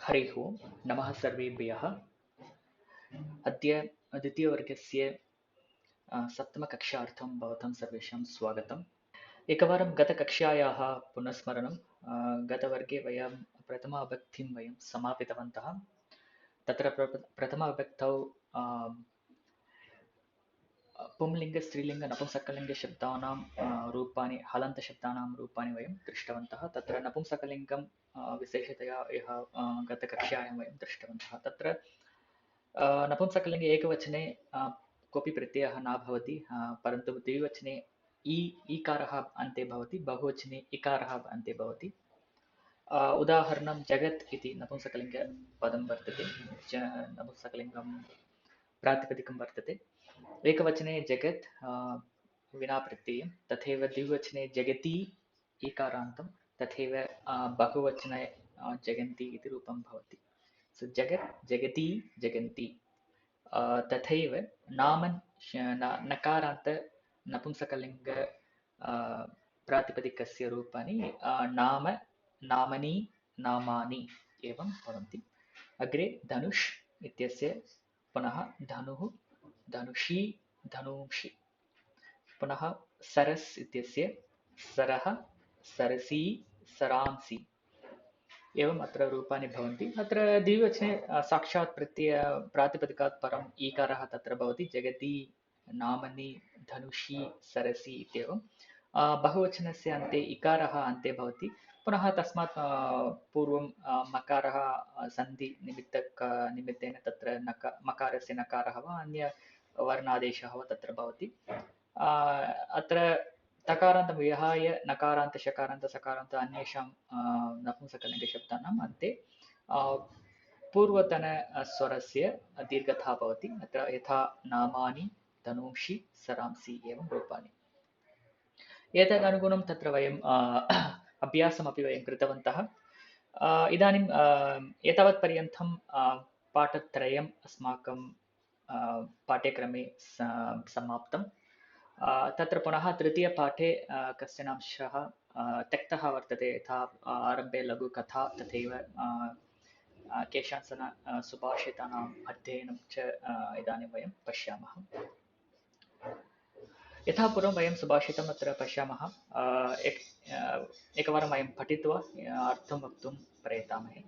हरिः ओम् नमः सर्वेभ्यः। अद्य द्वितीयवर्गस्य सप्तमकक्षार्थं भवतां सर्वेषां स्वागतम्। एकवारं गतकक्ष्यायाः पुनस्मरणं। गतवर्गे वयं प्रथमाविभक्तिं समापितवन्तः। तत्र प्रथमाविभक्तौ पुंलिङ्ग स्त्रीलिङ्ग नपुंसकलिङ्गशब्दानां रूपाणि हलन्तशब्दानां रूपाणि वयं दृष्टवन्तः। तत्र नपुंसकलिङ्गं विशेषतया यः गतकक्ष्यायां वयं दृष्टवन्तः। तत्र नपुंसकलिङ्गे एकवचने कोऽपि प्रत्ययः न भवति, परन्तु द्विवचने ईकारः अन्ते भवति, बहुवचने इकारः अन्ते भवति। उदाहरणं जगत् इति नपुंसकलिङ्गपदं वर्तते। नपुंसकलिङ्गं प्रातिपदिकं वर्तते। एकवचने जगत् विना प्रत्ययं, तथैव द्विवचने जगति ईकारान्तं, तथैव बहुवचने जगन्ति इति रूपं भवति। सो जगत् जगति जगन्ति। तथैव नामन् नकारान्त नपुंसकलिङ्ग प्रातिपदिकस्य रूपाणि नाम नामनि नामानि एवं भवन्ति। अग्रे धनुष् इत्यस्य पुनः धनुः धनुषी धनूंषि। पुनः सरस् इत्यस्य सरः सरसी सरांसि एवम् अत्र रूपाणि भवन्ति। अत्र द्विवचने साक्षात् प्रातिपदिकात् परम् ईकारः तत्र भवति। जगति नामनि धनुषि सरसि इत्येवं। बहुवचनस्य अन्ते इकारः अन्ते भवति। पुनः तस्मात् पूर्वं मकारः निमित्तेन तत्र मकारस्य नकारः वा अन्यवर्णादेशः वा तत्र भवति। अत्र तकारान्तं विहाय नकारान्त शकारान्त सकारान्त अन्येषां नपुंसकलिङ्गशब्दानाम् अन्ते पूर्वतनस्वरस्य दीर्घता भवति। अत्र यथा नामानि धनूंषि सरांसि एवं रूपाणि। एतदनुगुणं तत्र वयं अभ्यासमपि वयं कृतवन्तः। इदानीं एतावत्पर्यन्तं पाठत्रयम् अस्माकं पाठ्यक्रमे समाप्तं। तत्र पुनः तृतीयपाठे कश्चन अंशः त्यक्तः वर्तते। यथा आरम्भे लघुकथा तथैव केषाञ्चन सुभाषितानाम् अध्ययनं च इदानीं वयं पश्यामः। यथा पूर्वं वयं सुभाषितम् अत्र पश्यामः। एकवारं वयं पठित्वा अर्थं वक्तुं प्रयतामहे।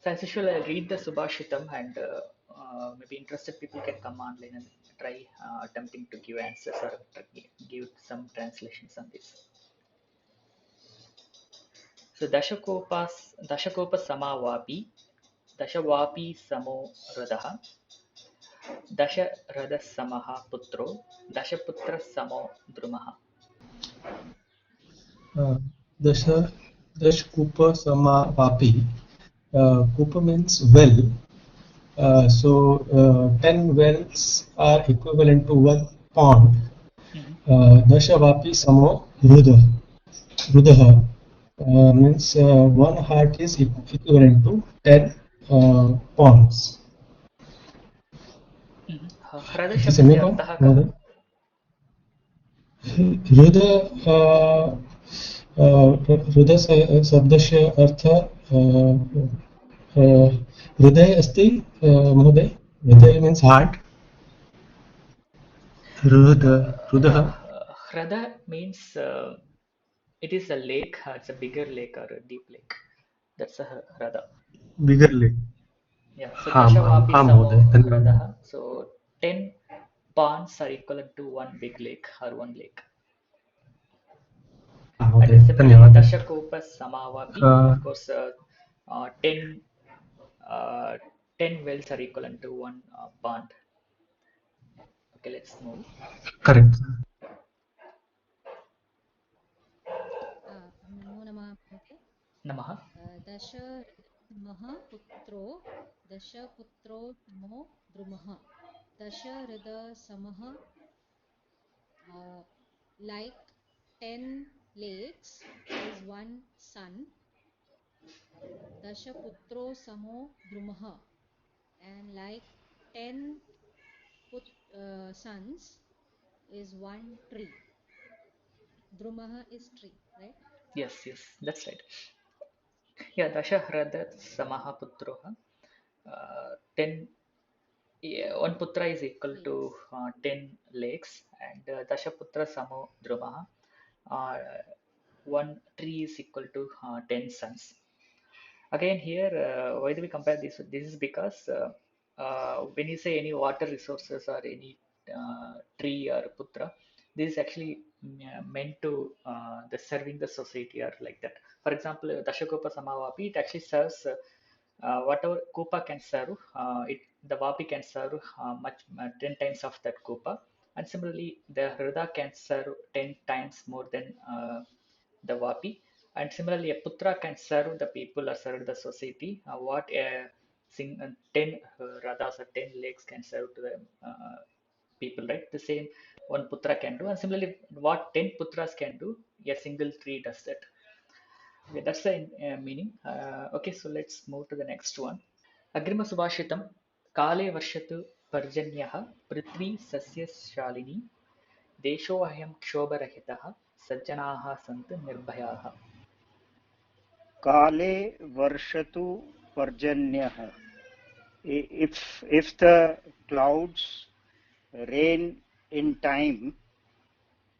So as usual, I'll read the Subhashitam and maybe interested people can come online and try attempting to give answers or give some translations on this. So Dashakopa Samavapi, Dashavapi Samo Radaha, Dasharada Samaha Putro, Dashaputra Samo Drumaha. Dasha Dashkupa Samavapi. Kupa means well. So 10 wells are equivalent to one pond. Dashavapi Samo Rudaha means one heart is equivalent to 10 ponds. हृदय शब्दस्य अर्थ हृदय अस्ति महोदय. हृदय means heart. Hrada means it is a lake. It's a bigger lake or a deep lake. That's a Hrada. Bigger lake. Yeah. So Dashavapi Samo Hradaha. So 10 ponds are equivalent to one big lake or one lake. And similarly, Dashakopa Samavapi, of course, 10 wells are equivalent to one pond. Okay, let's move. Correct. नमो नमः. नमः. दशरथः पुत्रो दशपुत्रो समो द्रुमः. दशरथसमः like 10 lakes is one son. Dashaputro samo drumaha, and like 10 sons is one tree. Drumaha is tree, right? Yes, that's right. Yeah, Dashahrada Samaha Putroha. 10, yeah, one putra is equal to Lakes. 10 lakes, and Dashaputra Samo Drumaha. Uh, one tree is equal to 10 suns. Again, here, why do we compare this? This is because when you say any water resources or any tree or putra, this is actually meant to the serving the society or like that. For example, Dashakopa Samavapi, it actually serves whatever Kupa can serve, the Vapi can serve much 10 times of that Kupa. And similarly, the Hrida can serve 10 times more than the Vapi. And similarly, a Putra can serve the people or serve the society. What a 10 Radhas or 10 lakes can serve to the people, right? The same one Putra can do. And similarly, what 10 Putras can do, a single tree does that. Okay, that's the meaning. Okay, so let's move to the next one. अग्रिमसुभाषितं काले वर्षतु पर्जन्यः पृथ्वी सस्यशालिनी देशोऽयं क्षोभरहितः सज्जनाः सन्तु निर्भयाः. Kale varshatu parjanyah. If the clouds rain in time,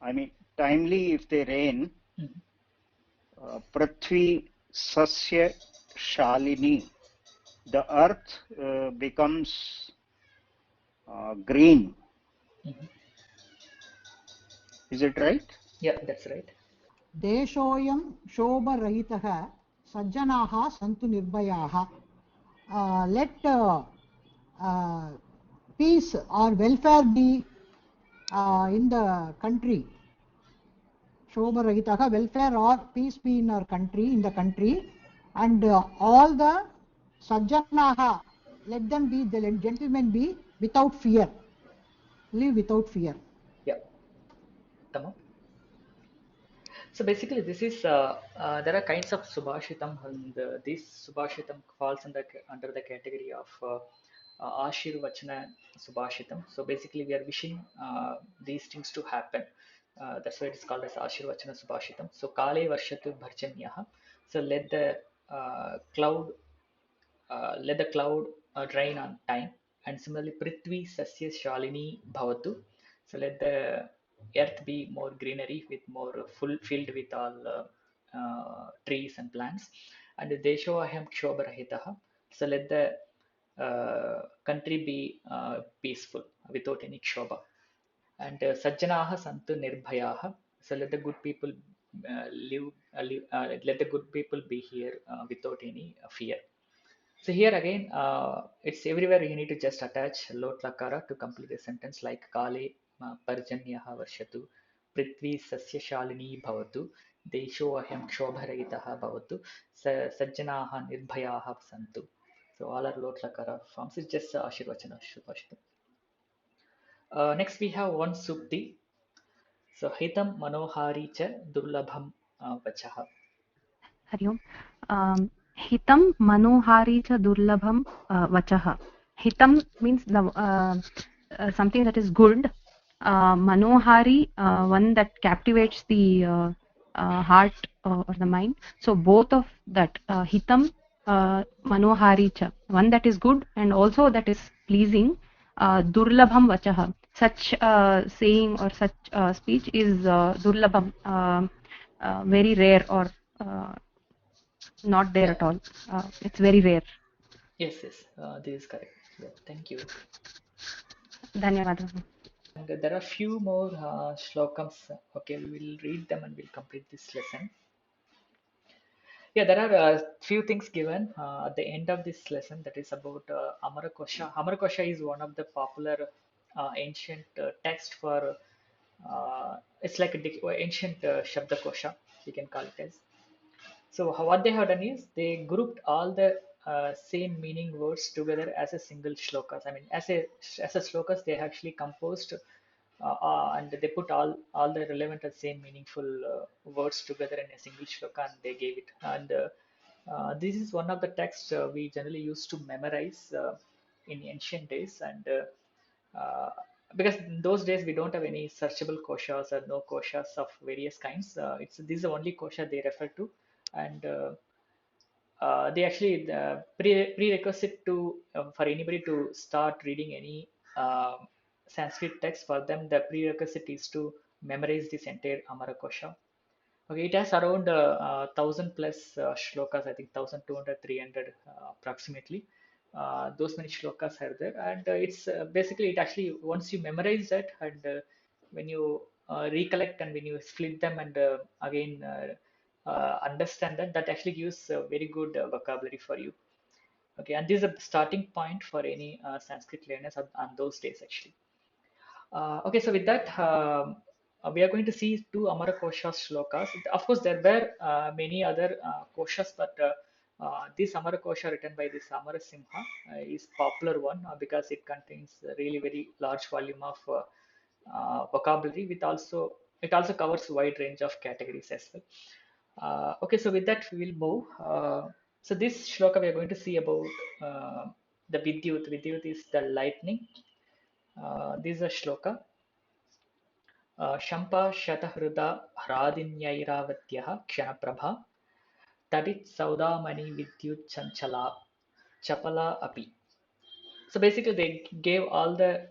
I mean timely, if they rain, Mhm, Prithvi Sasya Shalini, the earth becomes green. mhm. Is it right? Yeah, that's right. देशोऽयं क्षोभरहितः सज्जनाः सन्तु निर्भयाः. Let peace or welfare be in the country. Shobharahitah, welfare or peace be in our country, in the country, and all the Sajjanaha, let them be, the gentlemen be without fear, live without fear. Yeah, Tama. So basically, this is there are kinds of subhashitam, and this subhashitam falls under the category of Ashirvachana subhashitam. So basically, we are wishing these things to happen. That's why it is called as Ashirvachana subhashitam. So Kale Varshatu Bharjanyaha. So let the cloud drain on time. And similarly, Prithvi Sasya Shalini Bhavatu. So let the earth be more greenery with more full filled with all trees and plants. And Desho Aham Kshobarahitaha. So let the country be peaceful without any kshoba. And Sajjanaha Santu Nirbhayaha. So let the good people let the good people be here without any fear. So here again, it's everywhere you need to just attach lot lakara to complete the sentence like Kale Parjanyaha Varshatu, Prithvi Sasyashalini Bhavatu, Desho Ahem Kshobarahitaha Bhavatu, Sajjanaha Nirbhayaha Santu. So all are lot lakara forms. It's just Ashirvachana Shubhashita. Next we have one Sukti. So Hitam Manohari Cha Durlabham Vachaha. Hari ओम् हितं मनोहारी च दुर्लभं वचः हितं means the something that is good, manohari one that captivates the heart or the mind. So both of that, hitam, manohari cha, one that is good and also that is pleasing. Durlabham vachah, such saying or such speech is durlabham, very rare or not there Yeah, at all. It's very rare. yes, this is correct. Yeah, thank you. Dhanyavadah. And there are few more shlokams. Okay, we will read them and we'll complete this lesson. Yeah, there are few things given at the end of this lesson that is about Amarakosha. Amarakosha is one of the popular ancient text for it's like a ancient Shabda Kosha, we can call it as. So what they have done is they grouped all the same meaning words together as a single shlokas. I mean, as a shlokas, they actually composed and they put all the relevant and same meaningful words together in a single shloka and they gave it. And this is one of the texts we generally used to memorize in ancient days and because in those days we don't have any searchable koshas or no koshas of various kinds. It's This is the only kosha they refer to, and they actually the prerequisite to for anybody to start reading any Sanskrit text. For them, the prerequisite is to memorize this entire Amarakosha. Okay, it has around 1000 plus shlokas, I think 1200, 300 approximately. Those many shlokas are there, and it's basically it actually once you memorize that, and when you recollect and when you split them and again understand that, that actually gives a very good vocabulary for you. Okay, and this is a starting point for any Sanskrit learners on those days actually. Okay, so with that, we are going to see two Amara Kosha shlokas. Of course, there were many other koshas, but this Amara Kosha written by this Amara Simha is popular one because it contains a really very large volume of vocabulary. With also it also covers wide range of categories as well. Okay, so with that we will move. So this shloka we are going to see about the Vidyut. Vidyut is the lightning. This is a shloka. Shampa शतहृदा ह्रादिन्यैरावत्यः क्षणप्रभा तडित्सौदामणि विद्युच्चञ्चला चपला अपि. So basically they gave all the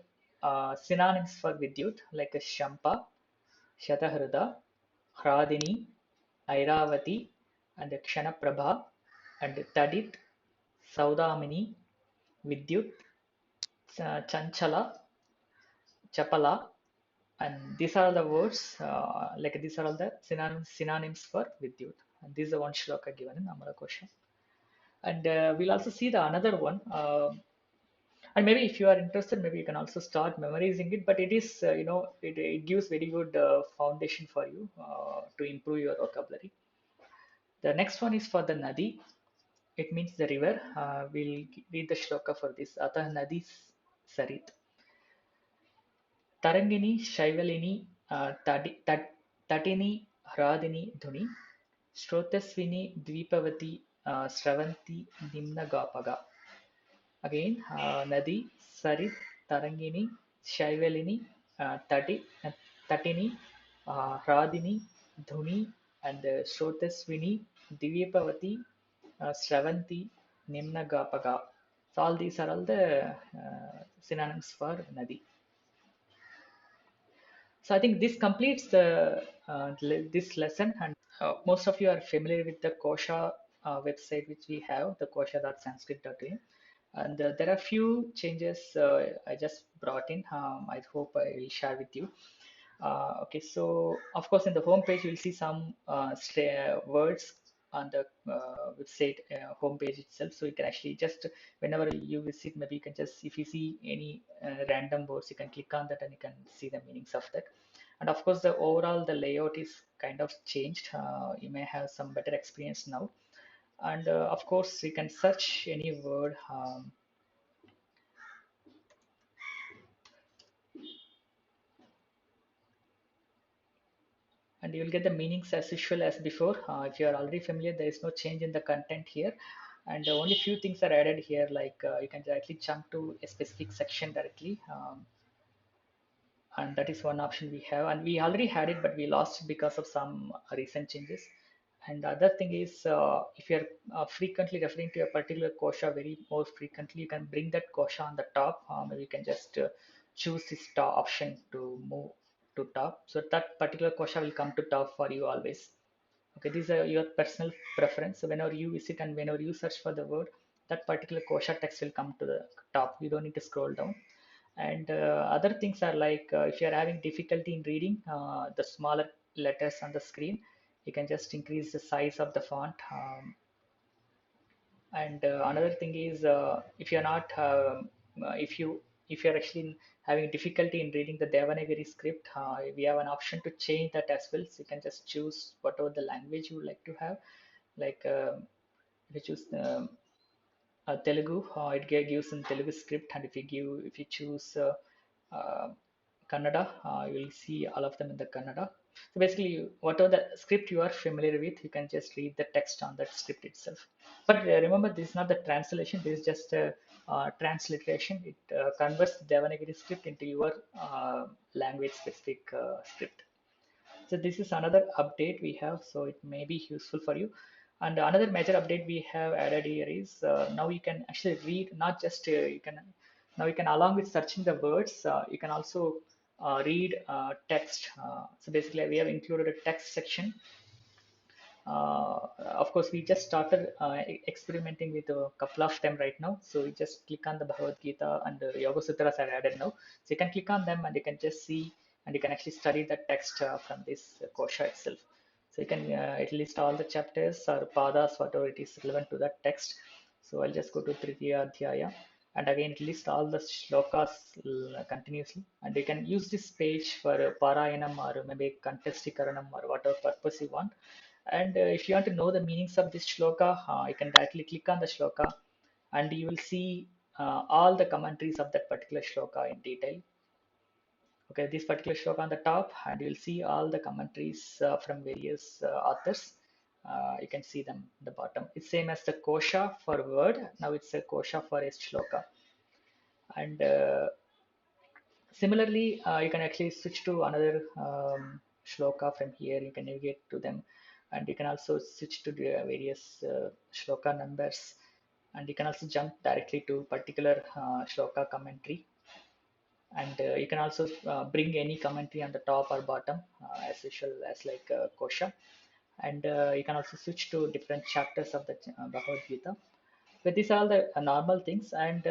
synonyms for vidyut like a Shampa, Shatahrida, Hradini, Airavati, and Kshanapprabha, and Tadit, Saudamini, Vidyut, Chanchala, Chapala, and these are the words like these are all the synonyms for Vidyut. And this is the one shloka given in Amara Kosha. And we'll also see the another one. And maybe if you are interested, maybe you can also start memorizing it. But it is, it gives very good foundation for you to improve your vocabulary. The next one is for the Nadi. It means the river. We'll read the shloka for this. Atah Nadi Sarit. Tarangini शैवलिनी तटिनी ह्रादिनी धुनि स्रोतस्विनी द्वीपवती स्रवन्ती निम्नगापगा. Again, Nadi, Sarit, Tarangini, Shaivalini, Tatini, Hradini, Dhuni, and Shroteswini, Divyapavati, Sravanti, Nimnagapaga. So all these are all the synonyms for Nadi. So I think this completes this lesson, and most of you are familiar with the Kosha website which we have, the Kosha.Sanskrit.Today, and there are few changes I just brought in. I hope I will share with you. Okay, so of course in the home page you'll see some words on the website home page itself. So you can actually just whenever you visit, maybe you can just if you see any random words, you can click on that and you can see the meanings of that. And of course, the overall the layout is kind of changed. You may have some better experience now. And of course, you can search any word. And you will get the meanings as usual as before. If you are already familiar, there is no change in the content here. And only few things are added here, like you can directly jump to a specific section directly. And that is one option we have, and we already had it but we lost it because of some recent changes. And the other thing is if you're frequently referring to a particular kosha very more frequently, you can bring that kosha on the top. Maybe you can just choose this top option to move to top, so that particular kosha will come to top for you always. Okay, these are your personal preference. So whenever you visit and whenever you search for the word, that particular kosha text will come to the top. You don't need to scroll down. And other things are like if you are having difficulty in reading the smaller letters on the screen, you can just increase the size of the font. And another thing is if you're not if you're actually having difficulty in reading the Devanagari script, we have an option to change that as well. So you can just choose whatever the language you would like to have. Like if you choose Telugu, it gives in Telugu script, and if you choose uh, Kannada, you will see all of them in the Kannada. So basically, whatever the script you are familiar with, you can just read the text on that script itself. But remember, this is not the translation. This is just a transliteration. It converts the Devanagari script into your language-specific script. So this is another update we have. So it may be useful for you. And another major update we have added here is now you can actually read, not just you can, now you can, along with searching the words, you can also read text. So basically we have included a text section. Of course, we just started experimenting with a couple of them right now. So you just click on the Bhagavad Gita and the Yoga Sutras are added now. So you can click on them and you can just see and you can actually study the text from this kosha itself. So you can it lists all the chapters or padas, whatever it is relevant to that text. So I'll just go to Tritiya Adhyaya, and again it lists all the shlokas continuously, and you can use this page for parayanam or maybe contestikaranam or whatever purpose you want. And if you want to know the meanings of this shloka, you can directly click on the shloka and you will see all the commentaries of that particular shloka in detail. Okay, this particular shloka on the top, and you'll see all the commentaries from various authors. You can see them at the bottom. It's same as the kosha for word. Now it's a kosha for a shloka. And similarly, you can actually switch to another shloka from here. You can navigate to them, and you can also switch to the various shloka numbers, and you can also jump directly to particular shloka commentary. And you can also bring any commentary on the top or bottom as usual as like kosha. And you can also switch to different chapters of the Bhagavad Gita. But these are all the normal things. And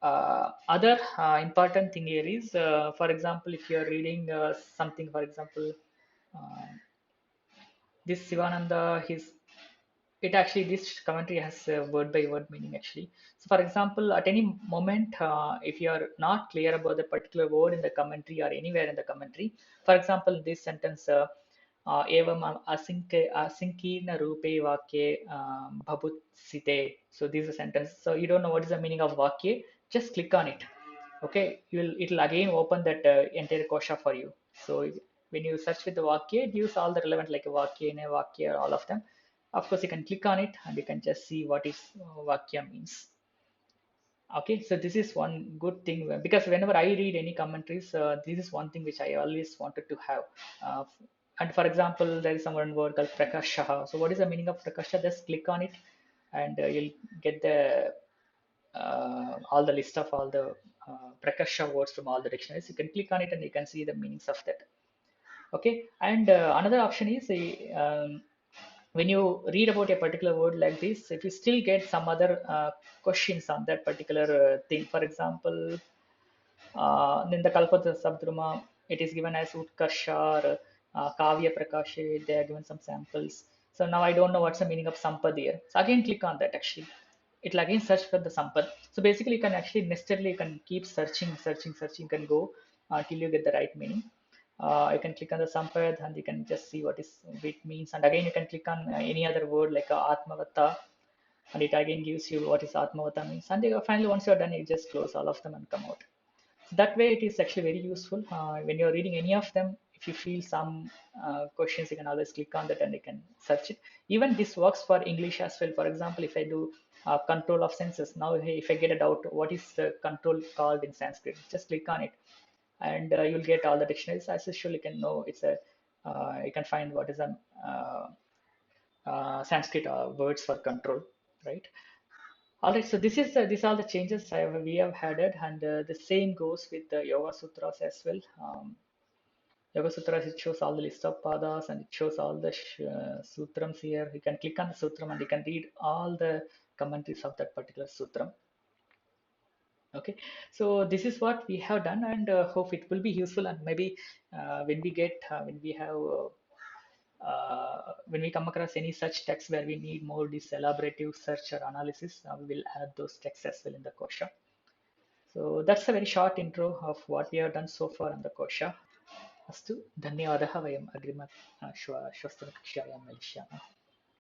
other important thing here is, for example, if you are reading something, for example, uh, this Sivananda, his it actually, this commentary has a word by word meaning actually. So for example, at any moment, if you are not clear about the particular word in the commentary or anywhere in the commentary, for example, this sentence, evam asinkirna rupe vakye bhabutsite. So this is a sentence. So you don't know what is the meaning of vakye, just click on it. Okay, it'll again open that entire kosha for you. So when you search with the vakya, it gives all the relevant like vakya, vakya, all of them. Of course, you can click on it and you can just see what is vakya means. Okay, so this is one good thing because whenever I read any commentaries, this is one thing which I always wanted to have. Uh, and for example, there is some one word called prakasha. So what is the meaning of prakasha? Just click on it and you'll get the all the list of all the prakasha words from all the dictionaries. You can click on it and you can see the meanings of that. Okay, and another option is when you read about a particular word like this, if you still get some other questions on that particular thing, for example, in the Kalpata Sabdruma, it is given as Utkarsha or Kavya Prakashe. They are given some samples. So now I don't know what's the meaning of Sampad here. So again, click on that actually. It'll again search for the Sampad. So basically, you can actually nestedly you can keep searching, searching, searching. You can go till you get the right meaning. You can click on the Sampad and you can just see what is it means. And again, you can click on any other word like Atmavata, and it again gives you what is Atmavata means. And finally, once you're done, you just close all of them and come out. So that way, it is actually very useful when you're reading any of them. If you feel some questions, you can always click on that and you can search it. Even this works for English as well. For example, if I do control of senses, now if I get a doubt, what is the control called in Sanskrit? Just click on it, and you'll get all the dictionaries. As usual, you can know it's a you can find what is a Sanskrit words for control, right? All right, so these are the changes we have added, and the same goes with the Yoga Sutras as well. Yoga Sutras, it shows all the list of padas and it shows all the sutrams here. You can click on the sutram and you can read all the commentaries of that particular sutram. Okay, so this is what we have done, and hope it will be useful. And maybe when we come across any such text where we need more this elaborative search or analysis, we will add those texts as well in the kosha. So that's a very short intro of what we have done so far on the kosha. अस्तु धन्यवादः वयम् अग्रिम श्वस्तनकक्षायां मिलिष्यामः